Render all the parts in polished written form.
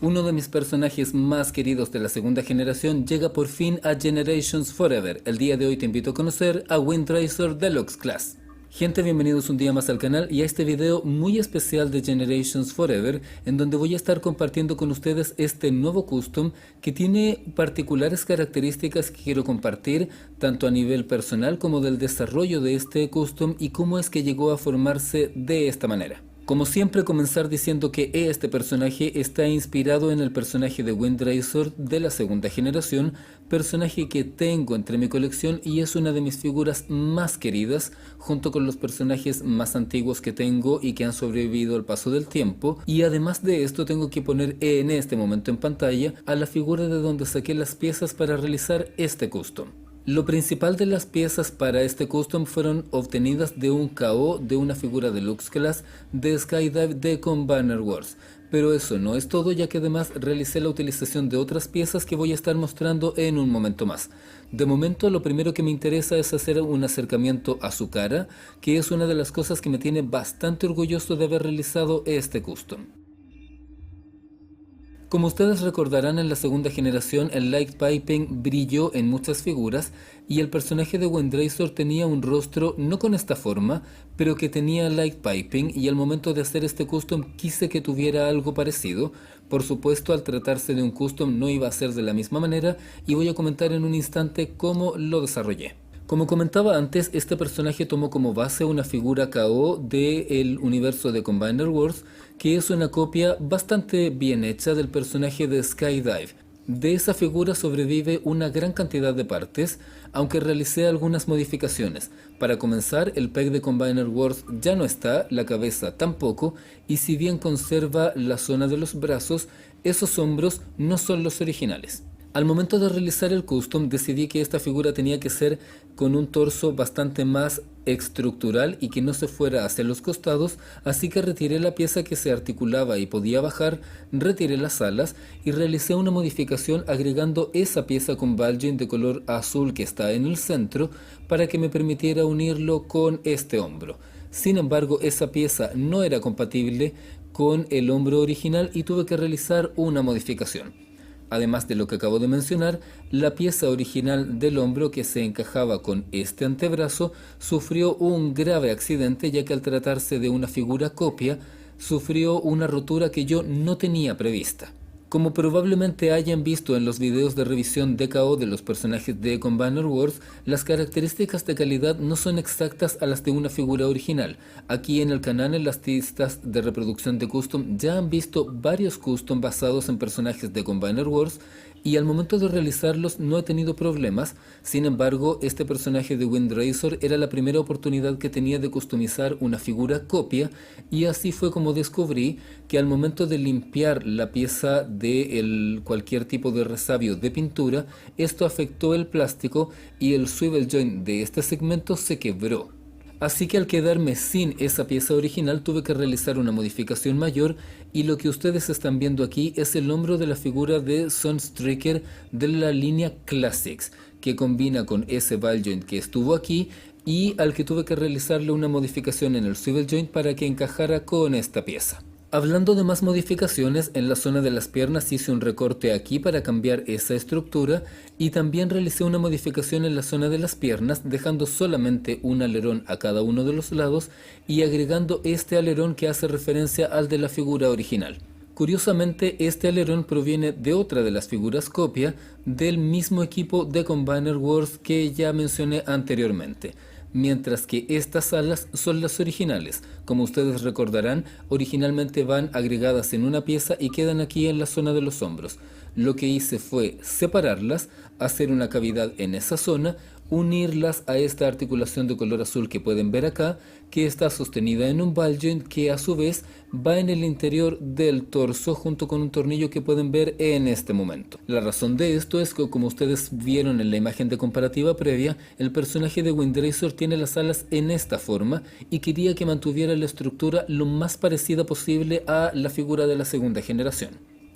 Uno de mis personajes más queridos de la segunda generación llega por fin a Generations Forever. El día de hoy te invito a conocer a Windrazor Deluxe Class. Gente, bienvenidos un día más al canal y a este video muy especial de Generations Forever, en donde voy a estar compartiendo con ustedes este nuevo custom que tiene particulares características que quiero compartir, tanto a nivel personal como del desarrollo de este custom y cómo es que llegó a formarse de esta manera. Como siempre, comenzar diciendo que este personaje está inspirado en el personaje de Windrazor de la segunda generación, personaje que tengo entre mi colección y es una de mis figuras más queridas, junto con los personajes más antiguos que tengo y que han sobrevivido al paso del tiempo. Y además de esto, tengo que poner en este momento en pantalla a la figura de donde saqué las piezas para realizar este custom. Lo principal de las piezas para este custom fueron obtenidas de un KO de una figura Deluxe Class de Skydive de Combaner Wars. Pero eso no es todo, ya que además realicé la utilización de otras piezas que voy a estar mostrando en un momento más. De momento, lo primero que me interesa es hacer un acercamiento a su cara, que es una de las cosas que me tiene bastante orgulloso de haber realizado este custom. Como ustedes recordarán, en la segunda generación el light piping brilló en muchas figuras y el personaje de Windrazor tenía un rostro no con esta forma, pero que tenía light piping, y al momento de hacer este custom quise que tuviera algo parecido. Por supuesto, al tratarse de un custom no iba a ser de la misma manera y voy a comentar en un instante cómo lo desarrollé. Como comentaba antes, este personaje tomó como base una figura KO del universo de Combaner Wars, que es una copia bastante bien hecha del personaje de Skydive. De esa figura sobrevive una gran cantidad de partes, aunque realicé algunas modificaciones. Para comenzar, el peg de Combaner Wars ya no está, la cabeza tampoco, y si bien conserva la zona de los brazos, esos hombros no son los originales. Al momento de realizar el custom decidí que esta figura tenía que ser con un torso bastante más estructural y que no se fuera hacia los costados, así que retiré la pieza que se articulaba y podía bajar, retiré las alas y realicé una modificación agregando esa pieza con bulging de color azul que está en el centro para que me permitiera unirlo con este hombro. Sin embargo, esa pieza no era compatible con el hombro original y tuve que realizar una modificación. Además de lo que acabo de mencionar, la pieza original del hombro que se encajaba con este antebrazo sufrió un grave accidente, ya que al tratarse de una figura copia, sufrió una rotura que yo no tenía prevista. Como probablemente hayan visto en los videos de revisión de KO de los personajes de Combaner Wars, las características de calidad no son exactas a las de una figura original. Aquí en el canal, en las listas de reproducción de custom, ya han visto varios custom basados en personajes de Combaner Wars y al momento de realizarlos no he tenido problemas. Sin embargo, este personaje de Windrazor era la primera oportunidad que tenía de customizar una figura copia, y así fue como descubrí que al momento de limpiar la pieza de cualquier tipo de resabio de pintura, esto afectó el plástico y el swivel joint de este segmento se quebró. Así que al quedarme sin esa pieza original tuve que realizar una modificación mayor, y lo que ustedes están viendo aquí es el hombro de la figura de Sunstreaker de la línea Classics, que combina con ese ball joint que estuvo aquí y al que tuve que realizarle una modificación en el swivel joint para que encajara con esta pieza. Hablando de más modificaciones, en la zona de las piernas hice un recorte aquí para cambiar esa estructura, y también realicé una modificación en la zona de las piernas, dejando solamente un alerón a cada uno de los lados y agregando este alerón que hace referencia al de la figura original. Curiosamente, este alerón proviene de otra de las figuras copia del mismo equipo de Combaner Wars que ya mencioné anteriormente, mientras que estas alas son las originales. Como ustedes recordarán, originalmente van agregadas en una pieza y quedan aquí en la zona de los hombros. Lo que hice fue separarlas, hacer una cavidad en esa zona, unirlas a esta articulación de color azul que pueden ver acá, que está sostenida en un ball joint que a su vez va en el interior del torso junto con un tornillo que pueden ver en este momento. La razón de esto es que, como ustedes vieron en la imagen de comparativa previa, el personaje de Windrazor tiene las alas en esta forma y quería que mantuviera la estructura lo más parecida posible a la figura de la segunda generación.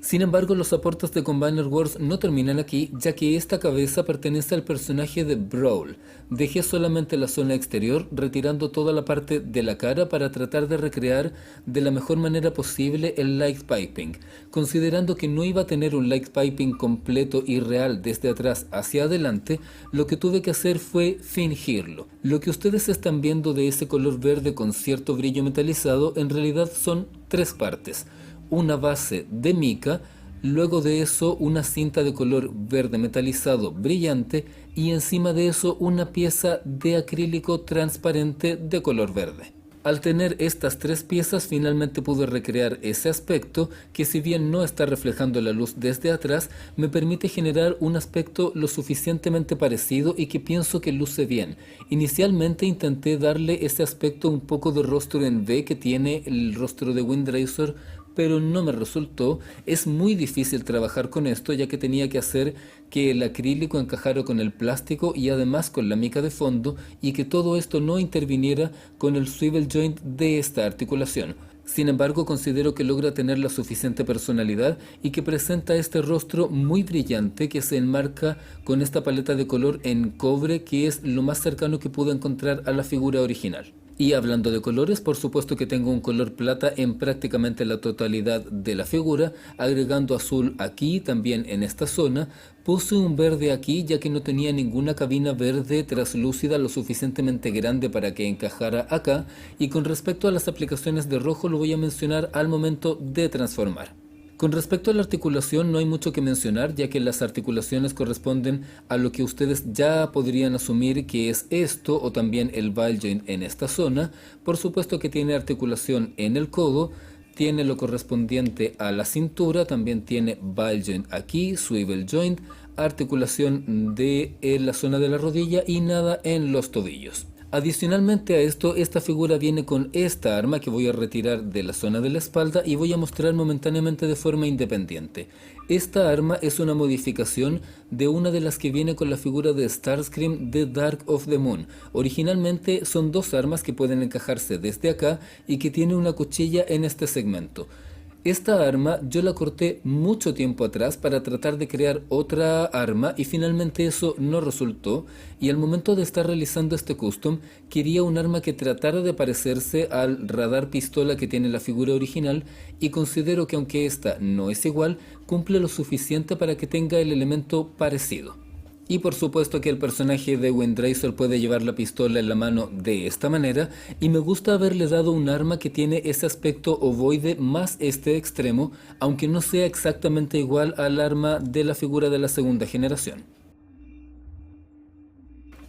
Sin embargo, los aportes de Combiner Wars no terminan aquí, ya que esta cabeza pertenece al personaje de Brawl. Dejé solamente la zona exterior, retirando toda la parte de la cara para tratar de recrear de la mejor manera posible el light piping. Considerando que no iba a tener un light piping completo y real desde atrás hacia adelante, lo que tuve que hacer fue fingirlo. Lo que ustedes están viendo de ese color verde con cierto brillo metalizado en realidad son tres partes. Una base de mica, luego de eso una cinta de color verde metalizado brillante y encima de eso una pieza de acrílico transparente de color verde. Al tener estas tres piezas finalmente pude recrear ese aspecto que, si bien no está reflejando la luz desde atrás, me permite generar un aspecto lo suficientemente parecido y que pienso que luce bien. Inicialmente intenté darle ese aspecto un poco de rostro en V que tiene el rostro de Windracer, pero no me resultó. Es muy difícil trabajar con esto, ya que tenía que hacer que el acrílico encajara con el plástico y además con la mica de fondo, y que todo esto no interviniera con el swivel joint de esta articulación. Sin embargo, considero que logra tener la suficiente personalidad y que presenta este rostro muy brillante que se enmarca con esta paleta de color en cobre, que es lo más cercano que pude encontrar a la figura original. Y hablando de colores, por supuesto que tengo un color plata en prácticamente la totalidad de la figura, agregando azul aquí, también en esta zona. Puse un verde aquí ya que no tenía ninguna cabina verde traslúcida lo suficientemente grande para que encajara acá, y con respecto a las aplicaciones de rojo lo voy a mencionar al momento de transformar. Con respecto a la articulación no hay mucho que mencionar, ya que las articulaciones corresponden a lo que ustedes ya podrían asumir que es esto, o también el ball joint en esta zona. Por supuesto que tiene articulación en el codo, tiene lo correspondiente a la cintura, también tiene ball joint aquí, swivel joint, articulación de la zona de la rodilla y nada en los tobillos. Adicionalmente a esto, esta figura viene con esta arma que voy a retirar de la zona de la espalda y voy a mostrar momentáneamente de forma independiente. Esta arma es una modificación de una de las que viene con la figura de Starscream de Dark of the Moon. Originalmente son dos armas que pueden encajarse desde acá y que tiene una cuchilla en este segmento. Esta arma yo la corté mucho tiempo atrás para tratar de crear otra arma y finalmente eso no resultó, y al momento de estar realizando este custom quería un arma que tratara de parecerse al radar pistola que tiene la figura original, y considero que aunque esta no es igual, cumple lo suficiente para que tenga el elemento parecido. Y por supuesto que el personaje de Windracer puede llevar la pistola en la mano de esta manera, y me gusta haberle dado un arma que tiene ese aspecto ovoide más este extremo, aunque no sea exactamente igual al arma de la figura de la segunda generación.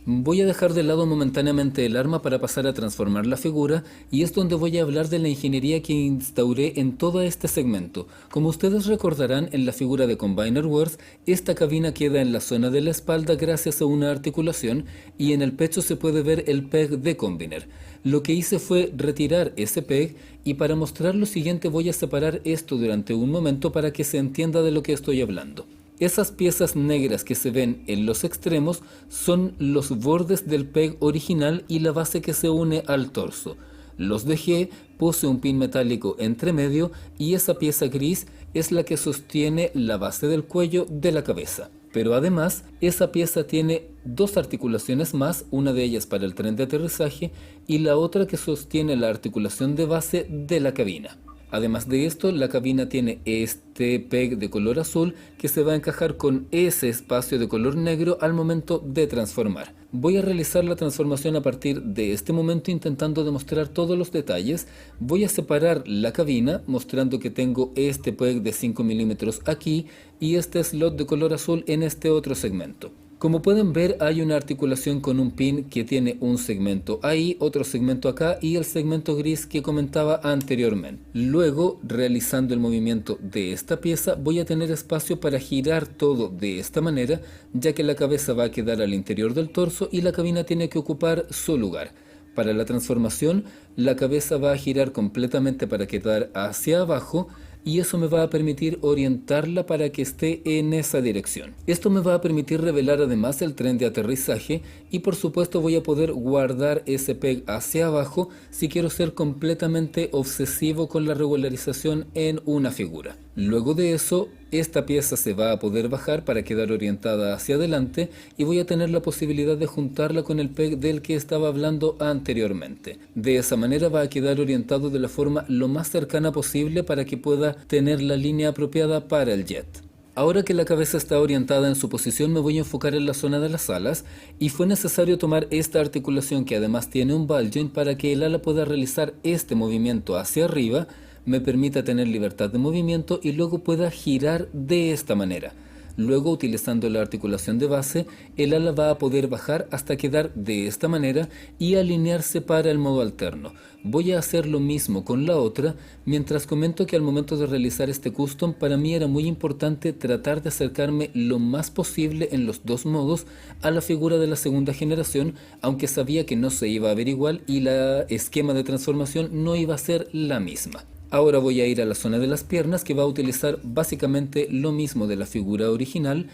Voy a dejar de lado momentáneamente el arma para pasar a transformar la figura, y es donde voy a hablar de la ingeniería que instauré en todo este segmento. Como ustedes recordarán, en la figura de Combiner Wars, esta cabina queda en la zona de la espalda gracias a una articulación, y en el pecho se puede ver el peg de Combiner. Lo que hice fue retirar ese peg, y para mostrar lo siguiente voy a separar esto durante un momento para que se entienda de lo que estoy hablando. Esas piezas negras que se ven en los extremos son los bordes del peg original y la base que se une al torso. Los dejé, puse un pin metálico entre medio, y esa pieza gris es la que sostiene la base del cuello de la cabeza. Pero además, esa pieza tiene dos articulaciones más, una de ellas para el tren de aterrizaje y la otra que sostiene la articulación de base de la cabina. Además de esto, la cabina tiene este peg de color azul que se va a encajar con ese espacio de color negro al momento de transformar. Voy a realizar la transformación a partir de este momento, intentando demostrar todos los detalles. Voy a separar la cabina mostrando que tengo este peg de 5 milímetros aquí y este slot de color azul en este otro segmento. Como pueden ver, hay una articulación con un pin que tiene un segmento ahí, otro segmento acá y el segmento gris que comentaba anteriormente. Luego, realizando el movimiento de esta pieza, voy a tener espacio para girar todo de esta manera, ya que la cabeza va a quedar al interior del torso y la cabina tiene que ocupar su lugar. Para la transformación, la cabeza va a girar completamente para quedar hacia abajo. y eso me va a permitir orientarla para que esté en esa dirección. Esto me va a permitir revelar además el tren de aterrizaje y por supuesto voy a poder guardar ese peg hacia abajo si quiero ser completamente obsesivo con la regularización en una figura. Luego de eso, esta pieza se va a poder bajar para quedar orientada hacia adelante y voy a tener la posibilidad de juntarla con el peg del que estaba hablando anteriormente. De esa manera va a quedar orientado de la forma lo más cercana posible para que pueda tener la línea apropiada para el jet. Ahora que la cabeza está orientada en su posición, me voy a enfocar en la zona de las alas y fue necesario tomar esta articulación que además tiene un ball joint para que el ala pueda realizar este movimiento hacia arriba, me permita tener libertad de movimiento y luego pueda girar de esta manera. Luego, utilizando la articulación de base, el ala va a poder bajar hasta quedar de esta manera y alinearse para el modo alterno. Voy a hacer lo mismo con la otra, mientras comento que al momento de realizar este custom para mí era muy importante tratar de acercarme lo más posible en los dos modos a la figura de la segunda generación, aunque sabía que no se iba a ver igual y la esquema de transformación no iba a ser la misma. Ahora voy a ir a la zona de las piernas, que va a utilizar básicamente lo mismo de la figura original,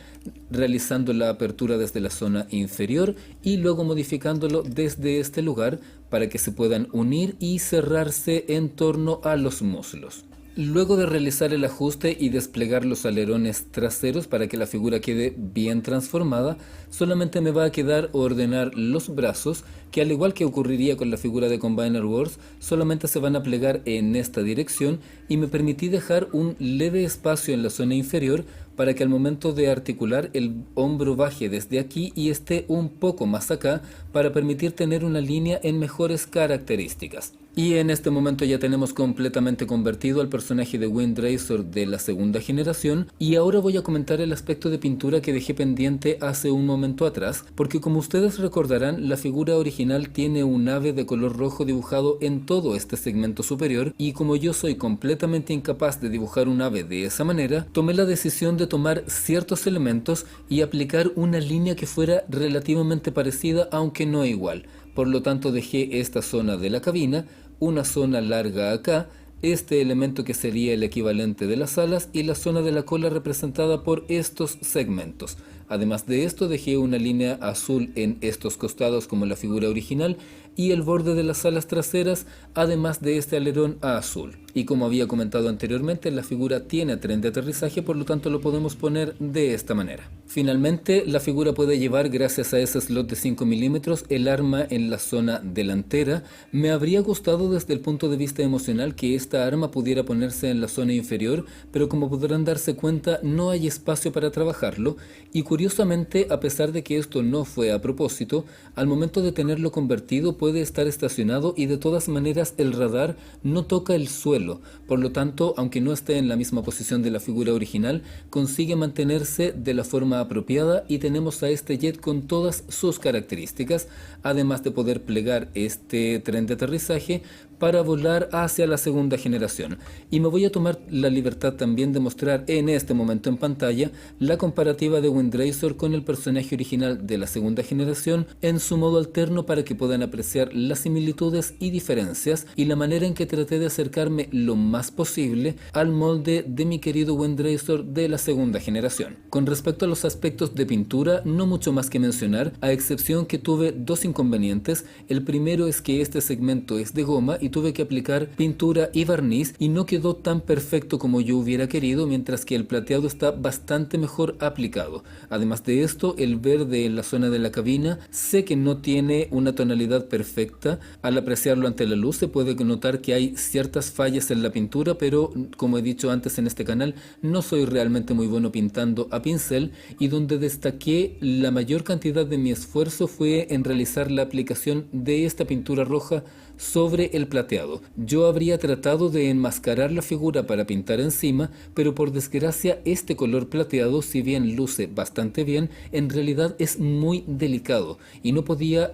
realizando la apertura desde la zona inferior y luego modificándolo desde este lugar para que se puedan unir y cerrarse en torno a los muslos. Luego de realizar el ajuste y desplegar los alerones traseros para que la figura quede bien transformada, solamente me va a quedar ordenar los brazos, que al igual que ocurriría con la figura de Combiner Wars, solamente se van a plegar en esta dirección y me permití dejar un leve espacio en la zona inferior para que al momento de articular el hombro baje desde aquí y esté un poco más acá para permitir tener una línea en mejores características. Y en este momento ya tenemos completamente convertido al personaje de Wind Razor de la segunda generación, y ahora voy a comentar el aspecto de pintura que dejé pendiente hace un momento atrás, porque como ustedes recordarán, la figura original tiene un ave de color rojo dibujado en todo este segmento superior, y como yo soy completamente incapaz de dibujar un ave de esa manera, tomé la decisión de tomar ciertos elementos y aplicar una línea que fuera relativamente parecida aunque no igual. Por lo tanto dejé esta zona de la cabina, una zona larga acá, este elemento que sería el equivalente de las alas y la zona de la cola representada por estos segmentos. Además de esto dejé una línea azul en estos costados como la figura original y el borde de las alas traseras, además de este alerón azul. Y como había comentado anteriormente, la figura tiene tren de aterrizaje, por lo tanto lo podemos poner de esta manera. Finalmente, la figura puede llevar, gracias a ese slot de 5 milímetros, el arma en la zona delantera. Me habría gustado desde el punto de vista emocional que esta arma pudiera ponerse en la zona inferior, pero como podrán darse cuenta, no hay espacio para trabajarlo, y curiosamente, a pesar de que esto no fue a propósito, al momento de tenerlo convertido puede estar estacionado y de todas maneras el radar no toca el suelo. Por lo tanto, aunque no esté en la misma posición de la figura original, consigue mantenerse de la forma apropiada y tenemos a este jet con todas sus características, además de poder plegar este tren de aterrizaje para volar hacia la segunda generación. Y me voy a tomar la libertad también de mostrar en este momento en pantalla la comparativa de Wind Razor con el personaje original de la segunda generación en su modo alterno para que puedan apreciar las similitudes y diferencias y la manera en que traté de acercarme lo más posible al molde de mi querido Wind Razor de la segunda generación. Con respecto a los aspectos de pintura, no mucho más que mencionar, a excepción que tuve dos inconvenientes. El primero es que este segmento es de goma y tuve que aplicar pintura y barniz y no quedó tan perfecto como yo hubiera querido, mientras que el plateado está bastante mejor aplicado. Además de esto, el verde en la zona de la cabina sé que no tiene una tonalidad perfecta. Al apreciarlo ante la luz se puede notar que hay ciertas fallas en la pintura, pero como he dicho antes en este canal, no soy realmente muy bueno pintando a pincel, y donde destaqué la mayor cantidad de mi esfuerzo fue en realizar la aplicación de esta pintura roja sobre el plateado. Yo habría tratado de enmascarar la figura para pintar encima, pero por desgracia este color plateado, si bien luce bastante bien, en realidad es muy delicado y no podía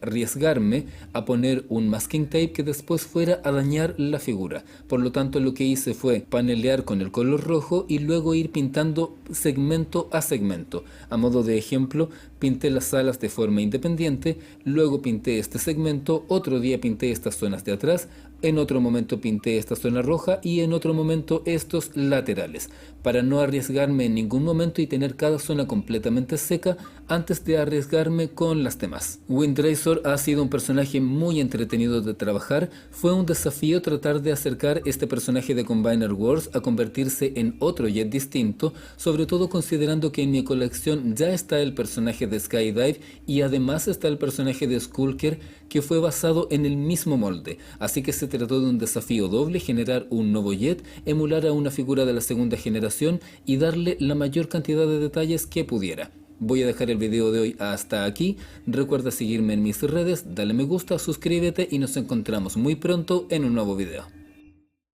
arriesgarme a poner un masking tape que después fuera a dañar la figura. Por lo tanto, lo que hice fue panelear con el color rojo y luego ir pintando segmento a segmento. A modo de ejemplo, pinté las alas de forma independiente, luego pinté este segmento, otro día pinté estas zonas de atrás, en otro momento pinté esta zona roja y en otro momento estos laterales, para no arriesgarme en ningún momento y tener cada zona completamente seca antes de arriesgarme con las demás. Windrazor ha sido un personaje muy entretenido de trabajar. Fue un desafío tratar de acercar este personaje de Combiner Wars a convertirse en otro jet distinto, sobre todo considerando que en mi colección ya está el personaje de Skydive y además está el personaje de Skulker, que fue basado en el mismo molde, así que se trató de un desafío doble: generar un nuevo jet, emular a una figura de la segunda generación y darle la mayor cantidad de detalles que pudiera. Voy a dejar el video de hoy hasta aquí. Recuerda seguirme en mis redes, dale me gusta, suscríbete y nos encontramos muy pronto en un nuevo video.